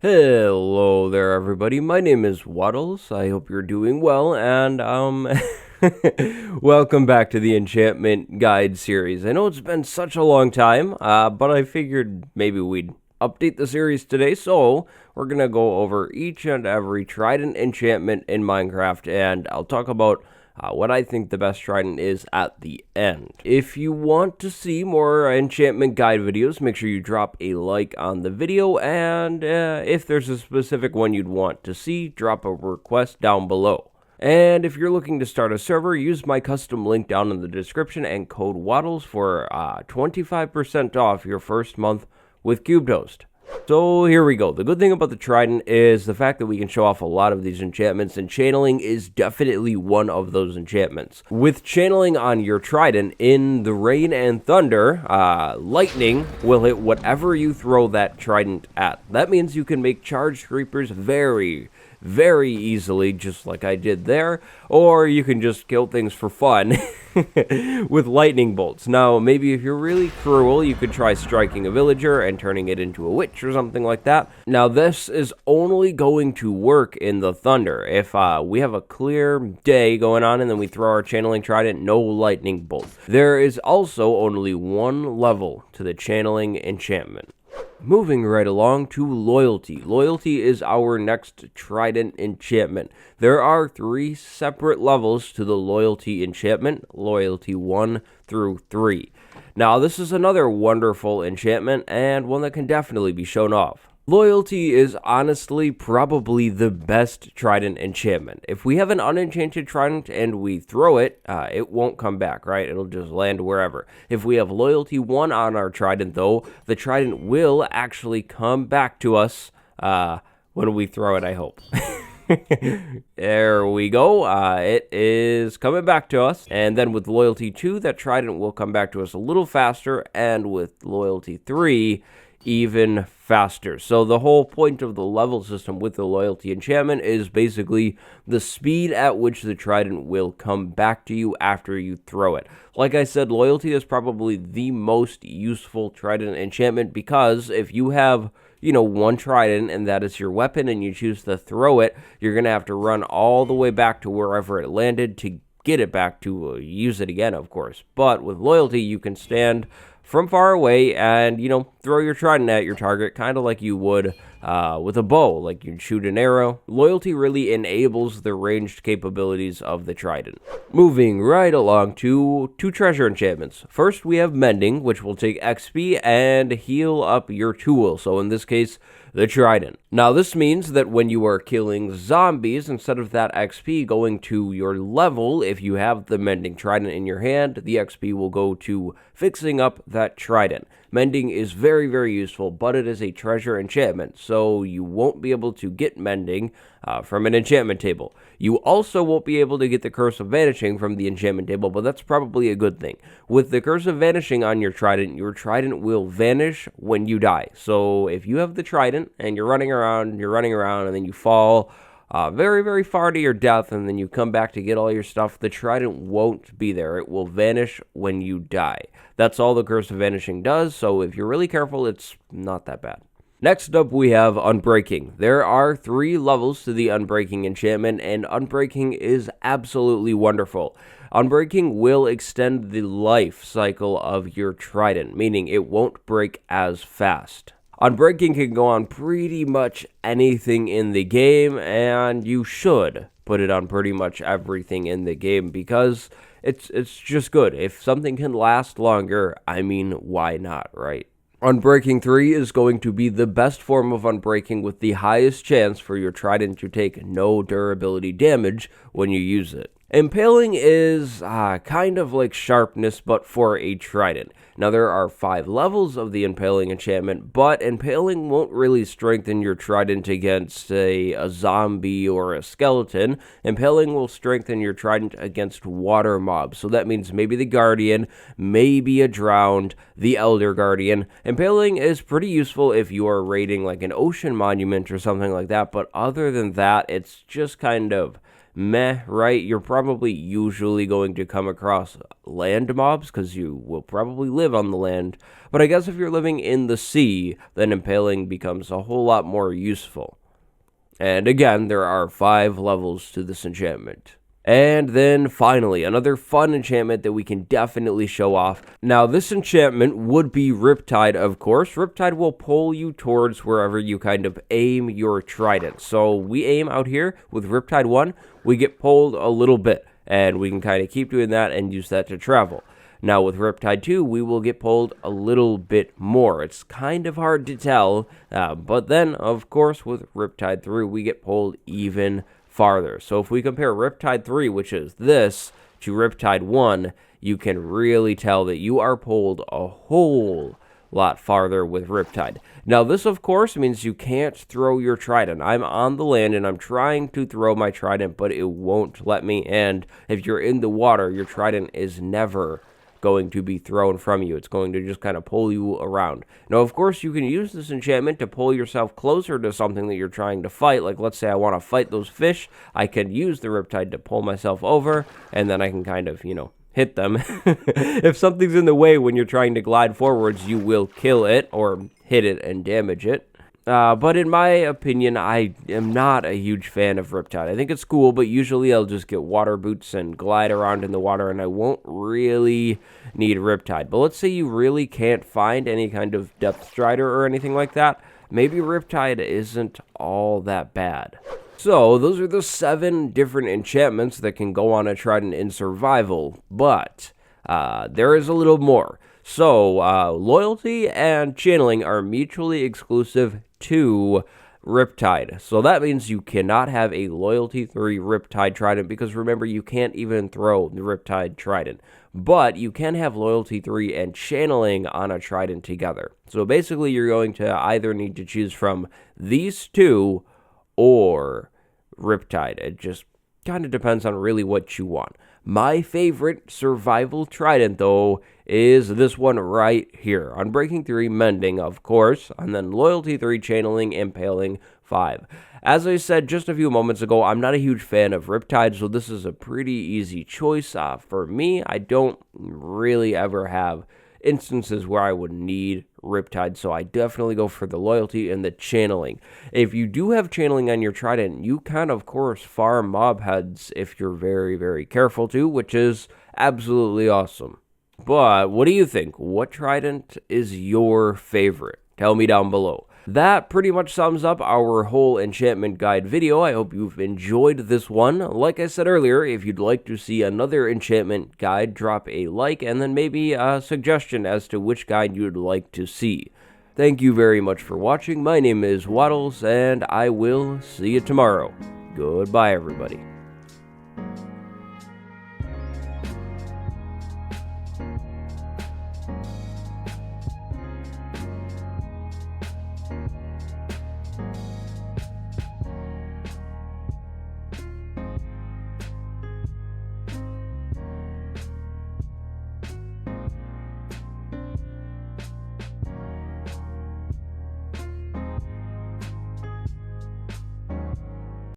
Hello there, everybody. My name is Waddles. I hope you're doing well, and welcome back to the Enchantment Guide series. I know it's been such a long time, but I figured maybe we'd update the series today, so we're gonna go over each and every Trident enchantment in Minecraft, and I'll talk about what I think the best trident is at the end. If you want to see more enchantment guide videos, make sure you drop a like on the video, and if there's a specific one you'd want to see, drop a request down below. And if you're looking to start a server, use my custom link down in the description and code WADDLES for 25% off your first month with Cube Toast. So here we go. The good thing about the Trident is the fact that we can show off a lot of these enchantments, and channeling is definitely one of those enchantments. With channeling on your Trident, in the rain and thunder, lightning will hit whatever you throw that Trident at. That means you can make charged creepers very easily, just like I did there, or you can just kill things for fun with lightning bolts. Now, maybe if you're really cruel, you could try striking a villager and turning it into a witch or something like that. Now, this is only going to work in the thunder. If we have a clear day going on and then we throw our channeling trident, no lightning bolt. There is also only one level to the channeling enchantment. Moving right along to Loyalty. Loyalty is our next Trident enchantment. There are 3 separate levels to the Loyalty enchantment, Loyalty 1 through 3. Now, this is another wonderful enchantment and one that can definitely be shown off. Loyalty is honestly probably the best Trident enchantment. If we have an unenchanted Trident and we throw it, it won't come back, right? It'll just land wherever. If we have Loyalty 1 on our Trident, though, the Trident will actually come back to us when we throw it, I hope. There we go. It is coming back to us. And then with Loyalty 2, that Trident will come back to us a little faster. And with Loyalty 3, even faster. So the whole point of the level system with the Loyalty enchantment is basically the speed at which the Trident will come back to you after you throw it. Like I said, Loyalty is probably the most useful Trident enchantment because if you have, one Trident and that is your weapon and you choose to throw it, you're going to have to run all the way back to wherever it landed to get it back to use it again, of course. But with Loyalty, you can stand from far away and, throw your trident at your target, kind of like you would with a bow, like you'd shoot an arrow. Loyalty really enables the ranged capabilities of the trident. Moving right along to 2 treasure enchantments. First, we have Mending, which will take XP and heal up your tool. So in this case, the trident. Now, this means that when you are killing zombies, instead of that XP going to your level, if you have the Mending Trident in your hand, the XP will go to fixing up that trident. Mending is very useful, but it is a treasure enchantment, so you won't be able to get Mending from an enchantment table. You also won't be able to get the Curse of Vanishing from the enchantment table, but that's probably a good thing. With the Curse of Vanishing on your trident will vanish when you die. So if you have the trident and you're running around, and then you fall very far to your death, and then you come back to get all your stuff, the trident won't be there. It will vanish when you die. That's all the Curse of Vanishing does, so if you're really careful, it's not that bad. Next up, we have Unbreaking. There are 3 levels to the Unbreaking enchantment, and Unbreaking is absolutely wonderful. Unbreaking will extend the life cycle of your trident, meaning it won't break as fast. Unbreaking can go on pretty much anything in the game, and you should put it on pretty much everything in the game because it's just good. If something can last longer, I mean, why not, right? Unbreaking 3 is going to be the best form of Unbreaking with the highest chance for your trident to take no durability damage when you use it. Impaling is kind of like Sharpness, but for a trident. Now, there are 5 levels of the Impaling enchantment, but Impaling won't really strengthen your trident against, say, a zombie or a skeleton. Impaling will strengthen your trident against water mobs, so that means maybe the Guardian, maybe a Drowned, the Elder Guardian. Impaling is pretty useful if you are raiding like an ocean monument or something like that, but other than that, it's just kind of meh, right? You're probably usually going to come across land mobs because you will probably live on the land. But I guess if you're living in the sea, then impaling becomes a whole lot more useful. And again, there are 5 levels to this enchantment. And then finally, another fun enchantment that we can definitely show off. Now, this enchantment would be Riptide, of course. Riptide will pull you towards wherever you kind of aim your trident. So we aim out here with Riptide 1, we get pulled a little bit, and we can kind of keep doing that and use that to travel. Now, with Riptide 2, we will get pulled a little bit more. It's kind of hard to tell, but then, of course, with Riptide 3, we get pulled even farther. So if we compare Riptide 3, which is this, to Riptide 1, you can really tell that you are pulled a whole lot farther with Riptide. Now, this, of course, means you can't throw your trident. I'm on the land, and I'm trying to throw my trident, but it won't let me. And if you're in the water, your trident is never going to be thrown from you. It's going to just kind of pull you around. Now, of course, you can use this enchantment to pull yourself closer to something that you're trying to fight. Like, let's say I want to fight those fish. I can use the Riptide to pull myself over, and then I can kind of, hit them. If something's in the way when you're trying to glide forwards, you will kill it or hit it and damage it. But in my opinion, I am not a huge fan of Riptide. I think it's cool, but usually I'll just get water boots and glide around in the water, and I won't really need Riptide. But let's say you really can't find any kind of depth strider or anything like that. Maybe Riptide isn't all that bad. So, those are the 7 different enchantments that can go on a Trident in survival, but there is a little more. So, loyalty and channeling are mutually exclusive to Riptide. So that means you cannot have a loyalty 3 Riptide Trident, because remember, you can't even throw the Riptide Trident. But you can have loyalty 3 and channeling on a Trident together. So basically, you're going to either need to choose from these 2 or Riptide. It just kind of depends on really what you want. My favorite survival trident, though, is this one right here. Unbreaking 3, Mending, of course, and then Loyalty 3, Channeling, Impaling 5. As I said just a few moments ago, I'm not a huge fan of Riptide, so this is a pretty easy choice. For me, I don't really ever have instances where I would need Riptide, so I definitely go for the loyalty and the channeling. If you do have channeling on your trident, you can, of course, farm mob heads if you're very, very careful to, which is absolutely awesome. But what do you think? What trident is your favorite? Tell me down below. That pretty much sums up our whole enchantment guide video. I hope you've enjoyed this one. Like I said earlier, if you'd like to see another enchantment guide, drop a like and then maybe a suggestion as to which guide you'd like to see. Thank you very much for watching. My name is Waddles, and I will see you tomorrow. Goodbye, everybody.